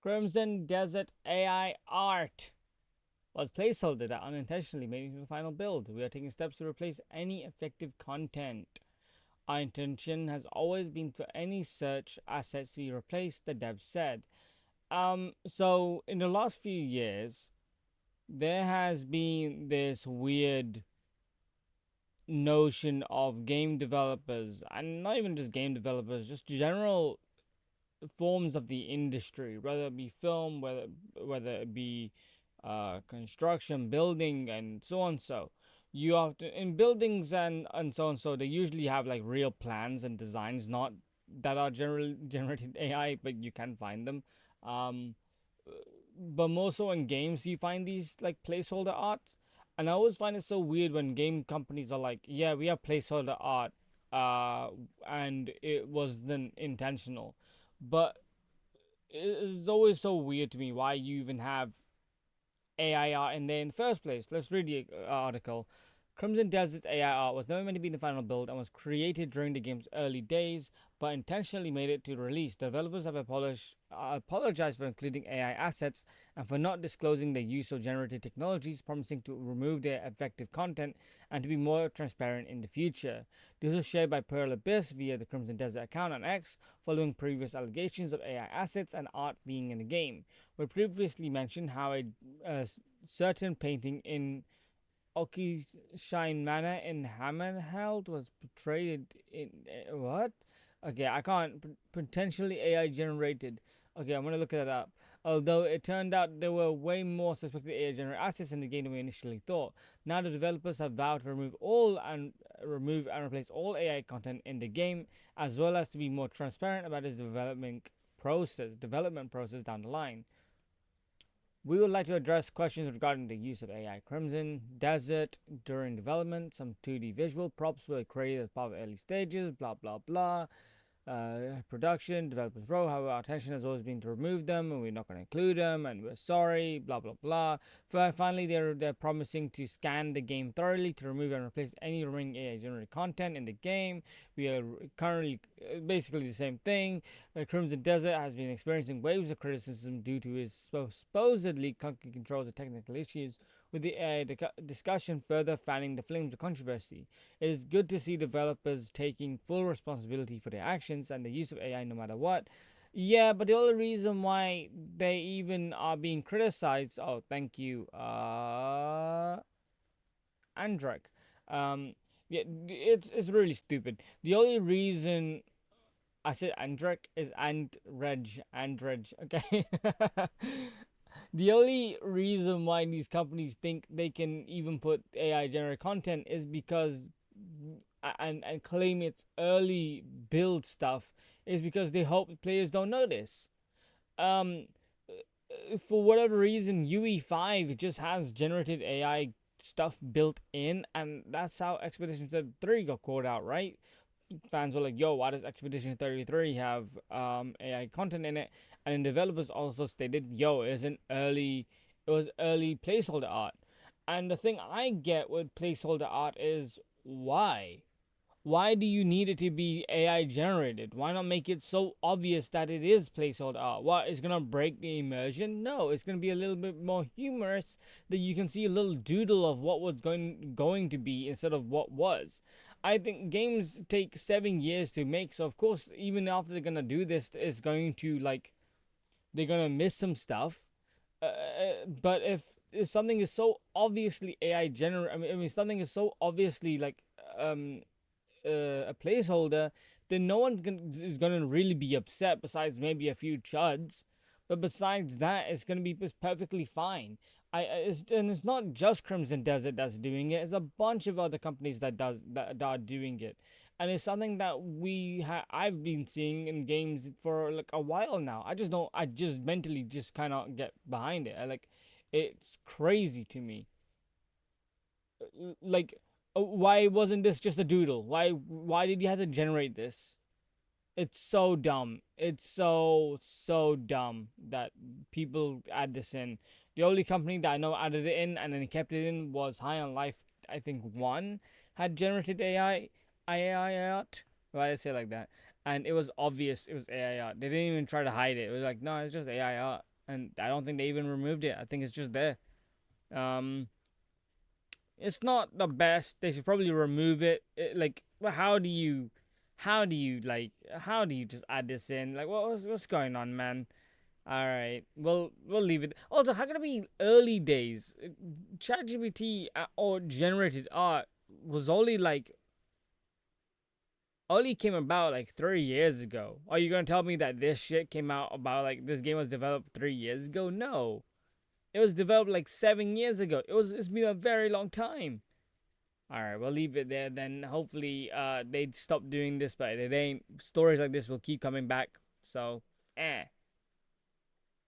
Crimson Desert AI art was placeholder that unintentionally made it into the final build. We are taking steps to replace any effective content. Our intention has always been for any search assets to be replaced, the dev said. So in the last few years, there has been this weird notion of game developers, and not even just game developers, just general forms of the industry, whether it be film, whether it be construction, building, and so on. So you have to in buildings and so on. So they usually have like real plans and designs, not that are generally generated AI, but you can find them. Um, but more so in games, you find these like placeholder arts, and I always find it so weird when game companies are like, "Yeah, we have placeholder art, uh, and it was then intentional," but it's always so weird to me why you even have AI art in there in the first place. Let's read the article. Crimson Desert's AI art was never meant to be in the final build and was created during the game's early days, but intentionally made it to release. Developers have apologized for including AI assets and for not disclosing their use of generative technologies, promising to remove their effective content and to be more transparent in the future. This was shared by Pearl Abyss via the Crimson Desert account on X, following previous allegations of AI assets and art being in the game. We previously mentioned how a certain painting in Okishine Manor in Hammerheld was portrayed in what? Okay, I can't. Potentially AI generated. Okay, I'm gonna look that up. Although it turned out there were way more suspected AI generated assets in the game than we initially thought. Now the developers have vowed to remove and replace all AI content in the game, as well as to be more transparent about its development process down the line. We would like to address questions regarding the use of AI. Crimson Desert during development, some 2D visual props were created as part of early stages, blah blah blah. Production, developers row. However, our intention has always been to remove them, and we're not going to include them, and we're sorry, blah blah blah. Finally, they're promising to scan the game thoroughly to remove and replace any remaining AI generated content in the game. We are currently basically the same thing. Crimson Desert has been experiencing waves of criticism due to his supposedly clunky controls and technical issues, with the AI discussion further fanning the flames of controversy. It is good to see developers taking full responsibility for their actions and the use of AI no matter what. Yeah, but the only reason why they even are being criticized. Oh, thank you, Andrek. Yeah, it's really stupid. The only reason I said Andrek is Andrej. Okay. The only reason why these companies think they can even put AI generated content is because and claim it's early build stuff is because they hope players don't notice. Um, for whatever reason, UE5 just has generated AI stuff built in, and that's how Expedition 33 got called out, right? Fans were like, "Yo, why does Expedition 33 have AI content in it?" And then developers also stated, "Yo, it was early placeholder art." And the thing I get with placeholder art is why do you need it to be AI generated? Why not make it so obvious that it is placeholder art? What is gonna break the immersion? No, it's gonna be a little bit more humorous that you can see a little doodle of what was going to be instead of what was. I think games take 7 years to make, so of course, even after they're gonna do this, it's going to like they're gonna miss some stuff. But if something is so obviously AI generated, I mean something is so obviously like um a placeholder, then no one is gonna really be upset. Besides maybe a few chuds, but besides that, it's gonna be perfectly fine. And it's not just Crimson Desert that's doing it. It's a bunch of other companies that are doing it, and it's something that I've been seeing in games for like a while now. I just don't. I just mentally just kind of get behind it. It's crazy to me. Like, why wasn't this just a doodle? Why did you have to generate this? It's so dumb. It's so dumb that people add this in. The only company that I know added it in and then kept it in was High on Life. I think one had generated AI art. Why did I say it like that? And it was obvious it was AI art. They didn't even try to hide it. It was like, no, it's just AI art. and I don't think they even removed it. I think it's just there. Um, it's not the best. They should probably remove it. Like, well, how do you just add this in? Like, what's going on, man? All right, we'll leave it. Also, how can it be early days? ChatGPT or generated art was only came about like 3 years ago. Are you gonna tell me that this shit came out about like this game was developed 3 years ago? No, it was developed like 7 years ago. It's been a very long time. All right, we'll leave it there. Then hopefully, they stop doing this, but it ain't. Stories like this will keep coming back. So, eh.